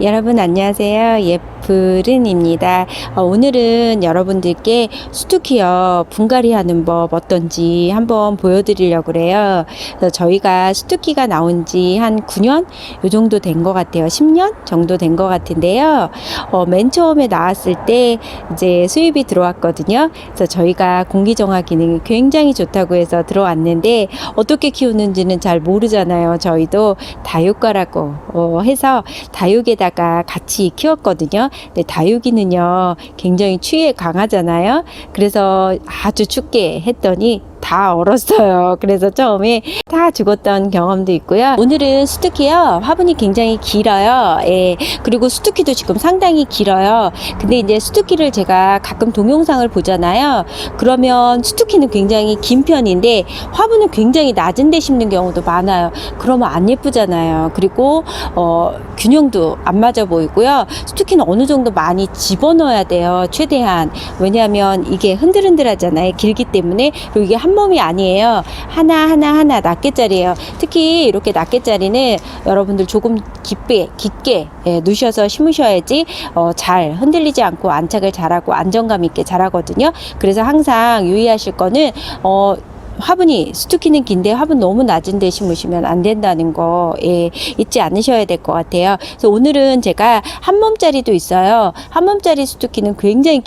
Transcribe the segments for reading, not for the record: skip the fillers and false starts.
여러분 안녕하세요. 예쁘른입니다. 오늘은 여러분들께 스투키요 분갈이 하는 법 어떤지 한번 보여드리려고 그래요. 그래서 저희가 스투키가 나온 지 한 9년 요 정도 된 것 같아요. 10년 정도 된 것 같은데요. 맨 처음에 나왔을 때 이제 수입이 들어왔거든요. 그래서 저희가 공기정화 기능이 굉장히 좋다고 해서 들어왔는데 어떻게 키우는지는 잘 모르잖아요. 저희도 다육과라고 해서 다육에다가 같이 키웠거든요. 근데 다육이는요 굉장히 추위에 강하잖아요. 그래서 아주 춥게 했더니 다 얼었어요. 그래서 처음에 다 죽었던 경험도 있고요. 오늘은 스투키요 화분이 굉장히 길어요. 예. 그리고 스투키도 지금 상당히 길어요. 근데 이제 스투키를 제가 가끔 동영상을 보잖아요. 그러면 스투키는 굉장히 긴 편인데 화분은 굉장히 낮은 데 심는 경우도 많아요. 그러면 안 예쁘잖아요. 그리고 균형도 안 맞아 보이고요. 스투키는 어느 정도 많이 집어넣어야 돼요. 최대한. 왜냐하면 이게 흔들흔들하잖아요. 길기 때문에. 그리고 이게 한 몸이 아니에요. 하나 낱개짜리예요. 특히 이렇게 낱개짜리는 여러분들 조금 깊게 누셔서 심으셔야지 잘 흔들리지 않고 안착을 잘하고 안정감 있게 잘하거든요. 그래서 항상 유의하실 거는 화분이 스투키는 긴데 화분 너무 낮은 데 심으시면 안 된다는 거 잊지 않으셔야 될 것 같아요. 그래서 오늘은 제가 한 몸짜리도 있어요. 한 몸짜리 스투키는 굉장히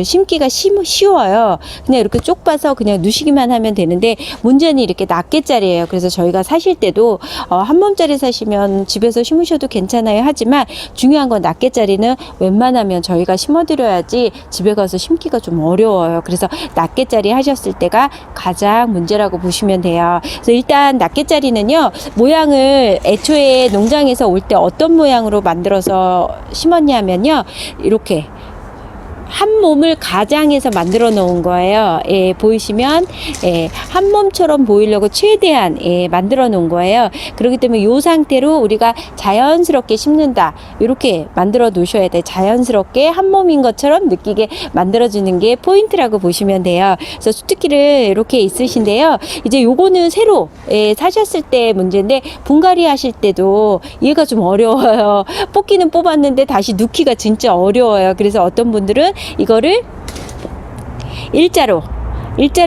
심기가 쉬워요. 그냥 이렇게 쪽 봐서 그냥 누시기만 하면 되는데 문제는 이렇게 낱개짜리예요. 그래서 저희가 사실 때도 한 몸짜리 사시면 집에서 심으셔도 괜찮아요. 하지만 중요한 건 낱개짜리는 웬만하면 저희가 심어드려야지 집에 가서 심기가 좀 어려워요. 그래서 낱개짜리 하셨을 때가 가장 문제라고 보시면 돼요. 그래서 일단 낱개짜리는요 모양을 애초에 농장에서 올 때 어떤 모양으로 만들어서 심었냐면요 이렇게 한 몸을 가장해서 만들어 놓은 거예요. 보이시면 한 몸처럼 보이려고 최대한 만들어 놓은 거예요. 그렇기 때문에 이 상태로 우리가 자연스럽게 심는다. 이렇게 만들어 놓으셔야 돼요. 자연스럽게 한 몸인 것처럼 느끼게 만들어 주는 게 포인트라고 보시면 돼요. 그래서 스투키를 이렇게 있으신데요. 이제 요거는 새로 사셨을 때 문제인데 분갈이 하실 때도 얘가 좀 어려워요. 뽑기는 뽑았는데 다시 넣기가 진짜 어려워요. 그래서 어떤 분들은 이거를 일자로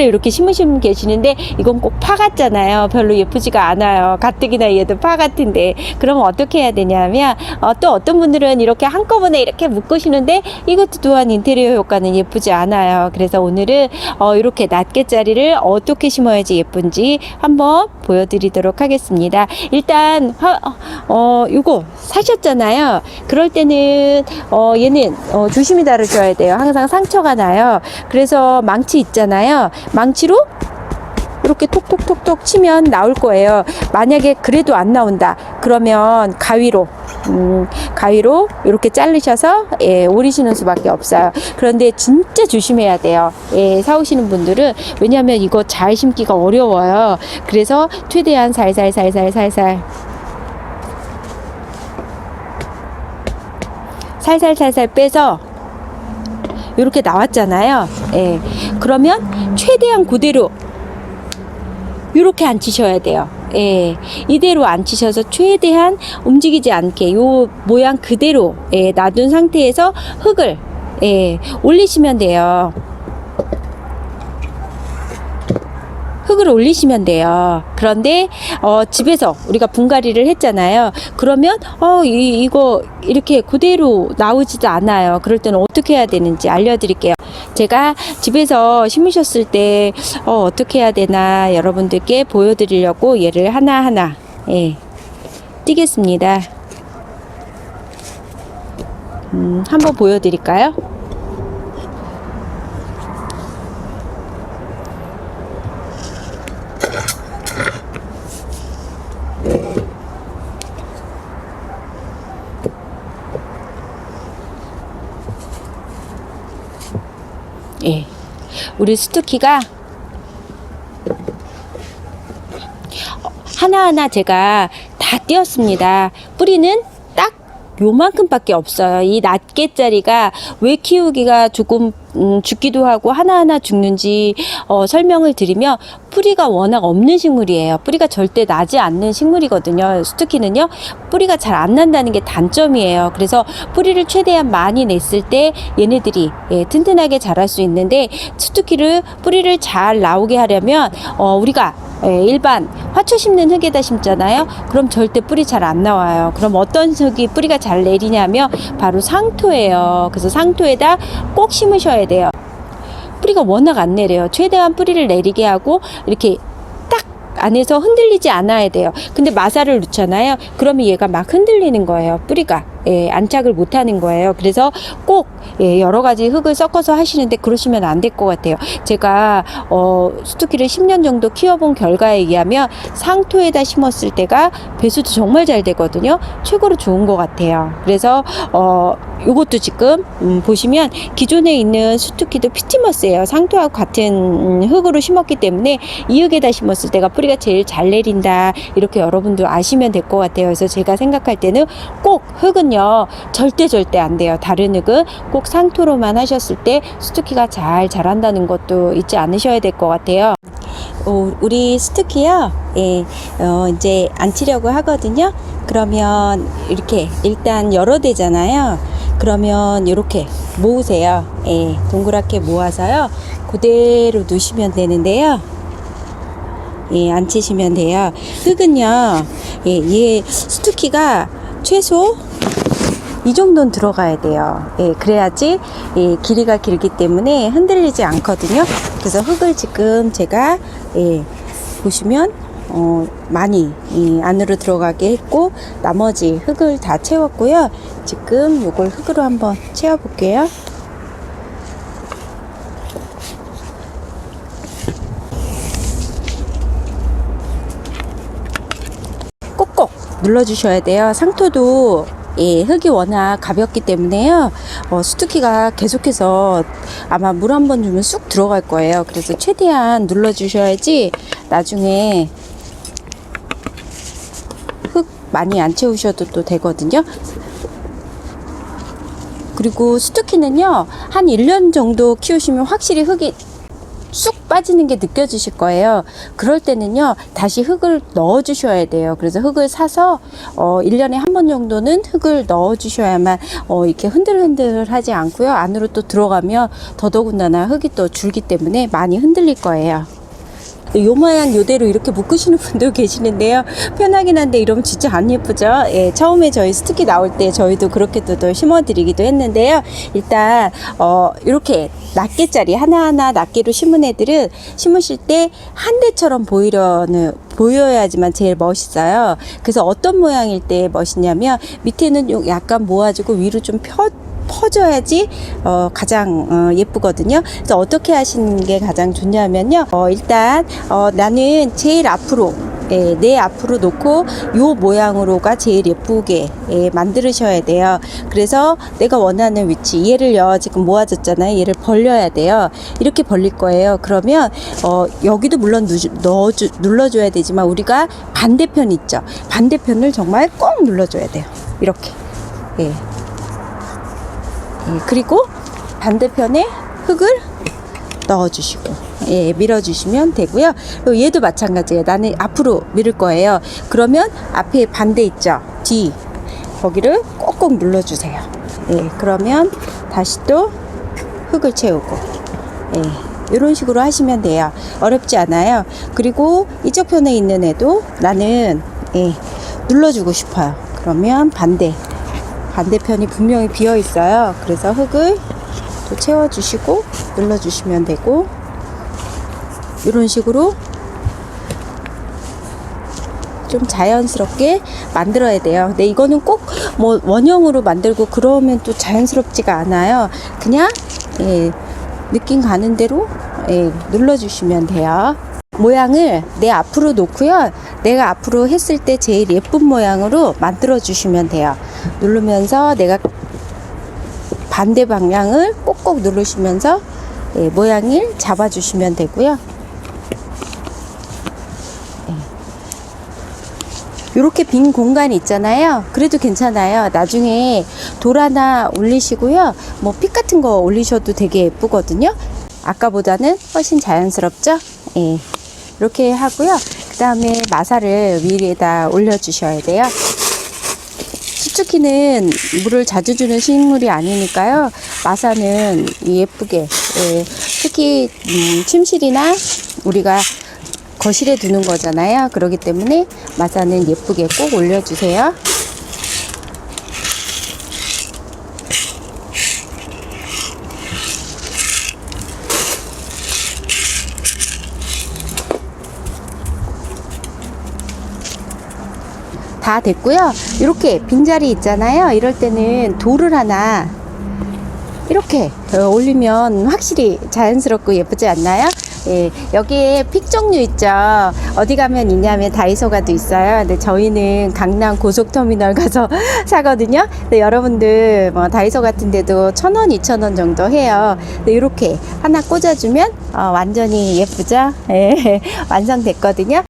이렇게 심으시면 계시는데 이건 꼭 파 같잖아요. 별로 예쁘지가 않아요. 가뜩이나 얘도 파 같은데 그러면 어떻게 해야 되냐면 또 어떤 분들은 이렇게 한꺼번에 이렇게 묶으시는데 이것도 또한 인테리어 효과는 예쁘지 않아요. 그래서 오늘은 이렇게 낱개짜리를 어떻게 심어야지 예쁜지 한번 보여드리도록 하겠습니다. 일단 이거 사셨잖아요. 그럴 때는 얘는 조심히 다루셔야 돼요. 항상 상처가 나요. 그래서 망치 있잖아요. 망치로 이렇게 톡톡톡톡 치면 나올 거예요. 만약에 그래도 안 나온다 그러면 가위로 이렇게 자르셔서 오리시는 수밖에 없어요. 그런데 진짜 조심해야 돼요. 사오시는 분들은. 왜냐하면 이거 잘 심기가 어려워요. 그래서 최대한 살살 빼서 이렇게 나왔잖아요. 그러면 최대한 그대로 이렇게 앉히셔야 돼요. 이대로 앉히셔서 최대한 움직이지 않게 요 모양 그대로 놔둔 상태에서 흙을 올리시면 돼요. 흙을 올리시면 돼요. 그런데 집에서 우리가 분갈이를 했잖아요. 그러면 이거 이렇게 그대로 나오지도 않아요. 그럴 때는 어떻게 해야 되는지 알려드릴게요. 제가 집에서 심으셨을 때 어떻게 해야 되나 여러분들께 보여드리려고 얘를 하나하나 띄겠습니다. 한번 보여드릴까요? 우리 스투키가 하나하나 제가 다 띄었습니다. 뿌리는 딱 요만큼밖에 없어요. 이 낱개짜리가 왜 키우기가 조금 죽기도 하고 하나하나 죽는지 설명을 드리면, 뿌리가 워낙 없는 식물이에요. 뿌리가 절대 나지 않는 식물이거든요. 스투키는요, 뿌리가 잘 안 난다는 게 단점이에요. 그래서 뿌리를 최대한 많이 냈을 때 얘네들이 튼튼하게 자랄 수 있는데, 스투키를 뿌리를 잘 나오게 하려면 우리가 일반 화초 심는 흙에다 심잖아요. 그럼 절대 뿌리 잘 안 나와요. 그럼 어떤 흙이 뿌리가 잘 내리냐면 바로 상토예요. 그래서 상토에다 꼭 심으셔야 돼요. 뿌리가 워낙 안 내려요. 최대한 뿌리를 내리게 하고 이렇게 딱 안에서 흔들리지 않아야 돼요. 근데 마사를 놓잖아요. 그러면 얘가 막 흔들리는 거예요. 뿌리가 안착을 못 하는 거예요. 그래서 꼭 여러 가지 흙을 섞어서 하시는데 그러시면 안 될 것 같아요. 제가 스투키를 10년 정도 키워본 결과에 의하면 상토에다 심었을 때가 배수도 정말 잘 되거든요. 최고로 좋은 것 같아요. 그래서 요것도 지금 보시면 기존에 있는 스투키도 피티머스예요. 상토하고 같은 흙으로 심었기 때문에 이 흙에다 심었을 때가 뿌리가 제일 잘 내린다, 이렇게 여러분도 아시면 될 것 같아요. 그래서 제가 생각할 때는 꼭 흙은 절대 안 돼요. 다른 흙은 꼭 상토로만 하셨을 때 스투키가 잘 자란다는 것도 잊지 않으셔야 될 것 같아요. 우리 스투키요, 이제 안치려고 하거든요. 그러면 이렇게 일단 열어대잖아요. 그러면 이렇게 모으세요. 동그랗게 모아서요, 그대로 놓으시면 되는데요. 안치시면 돼요. 흙은요, 얘 스투키가 최소 이 정도는 들어가야 돼요. 그래야지 길이가 길기 때문에 흔들리지 않거든요. 그래서 흙을 지금 제가 보시면 많이 안으로 들어가게 했고, 나머지 흙을 다 채웠고요. 지금 이걸 흙으로 한번 채워볼게요. 꼭꼭 눌러주셔야 돼요. 상토도 흙이 워낙 가볍기 때문에요. 스투키가 계속해서 아마 물 한 번 주면 쑥 들어갈 거예요. 그래서 최대한 눌러주셔야지 나중에 흙 많이 안 채우셔도 또 되거든요. 그리고 스투키는요, 한 1년 정도 키우시면 확실히 흙이 쑥 빠지는 게 느껴지실 거예요. 그럴 때는요, 다시 흙을 넣어 주셔야 돼요. 그래서 흙을 사서 1년에 한 번 정도는 흙을 넣어 주셔야만 이렇게 흔들흔들 하지 않고요, 안으로 또 들어가면 더더군다나 흙이 또 줄기 때문에 많이 흔들릴 거예요. 요 모양 요대로 이렇게 묶으시는 분도 계시는데요. 편하긴 한데 이러면 진짜 안 예쁘죠? 처음에 저희 스투키 나올 때 저희도 그렇게 또 심어드리기도 했는데요. 일단 이렇게 낱개짜리 하나하나 낱개로 심은 애들은 심으실 때 한 대처럼 보여야지만 제일 멋있어요. 그래서 어떤 모양일 때 멋있냐면, 밑에는 약간 모아지고 위로 좀 퍼져야지 가장 예쁘거든요. 그래서 어떻게 하시는 게 가장 좋냐면요, 일단 나는 제일 앞으로 내 앞으로 놓고 요 모양으로가 제일 예쁘게 만들으셔야 돼요. 그래서 내가 원하는 위치, 얘를요 지금 모아졌잖아요. 얘를 벌려야 돼요. 이렇게 벌릴 거예요. 그러면 여기도 물론 눌러줘야 되지만 우리가 반대편 있죠. 반대편을 정말 꼭 눌러줘야 돼요. 이렇게. 그리고 반대편에 흙을 넣어주시고 밀어주시면 되고요. 얘도 마찬가지예요. 나는 앞으로 밀을 거예요. 그러면 앞에 반대 있죠, 뒤, 거기를 꼭꼭 눌러주세요. 그러면 다시 또 흙을 채우고 이런 식으로 하시면 돼요. 어렵지 않아요. 그리고 이쪽 편에 있는 애도 나는 눌러주고 싶어요. 그러면 반대편이 분명히 비어 있어요. 그래서 흙을 또 채워주시고 눌러주시면 되고, 이런 식으로 좀 자연스럽게 만들어야 돼요. 근데 이거는 꼭 뭐 원형으로 만들고 그러면 또 자연스럽지가 않아요. 그냥 느낌 가는 대로 눌러주시면 돼요. 모양을 내 앞으로 놓고요, 내가 앞으로 했을 때 제일 예쁜 모양으로 만들어 주시면 돼요. 누르면서 내가 반대 방향을 꼭꼭 누르시면서 모양을 잡아 주시면 되고요. 이렇게 빈 공간이 있잖아요. 그래도 괜찮아요. 나중에 돌 하나 올리시고요. 뭐 픽 같은 거 올리셔도 되게 예쁘거든요. 아까보다는 훨씬 자연스럽죠? 예. 이렇게 하고요. 그 다음에 마사를 위에다 올려주셔야 돼요. 수수키는 물을 자주 주는 식물이 아니니까요. 마사는 예쁘게, 예. 특히 침실이나 우리가 거실에 두는 거잖아요. 그렇기 때문에 마사는 예쁘게 꼭 올려주세요. 다 됐고요. 이렇게 빈자리 있잖아요. 이럴 때는 돌을 하나 이렇게 올리면 확실히 자연스럽고 예쁘지 않나요? 예, 여기에 픽 종류 있죠. 어디 가면 있냐면 다이소가도 있어요. 근데 저희는 강남 고속터미널 가서 사거든요. 근데 여러분들 뭐 다이소 같은 데도 1,000원, 2,000원 정도 해요. 근데 이렇게 하나 꽂아주면 완전히 예쁘죠? 예, 완성됐거든요.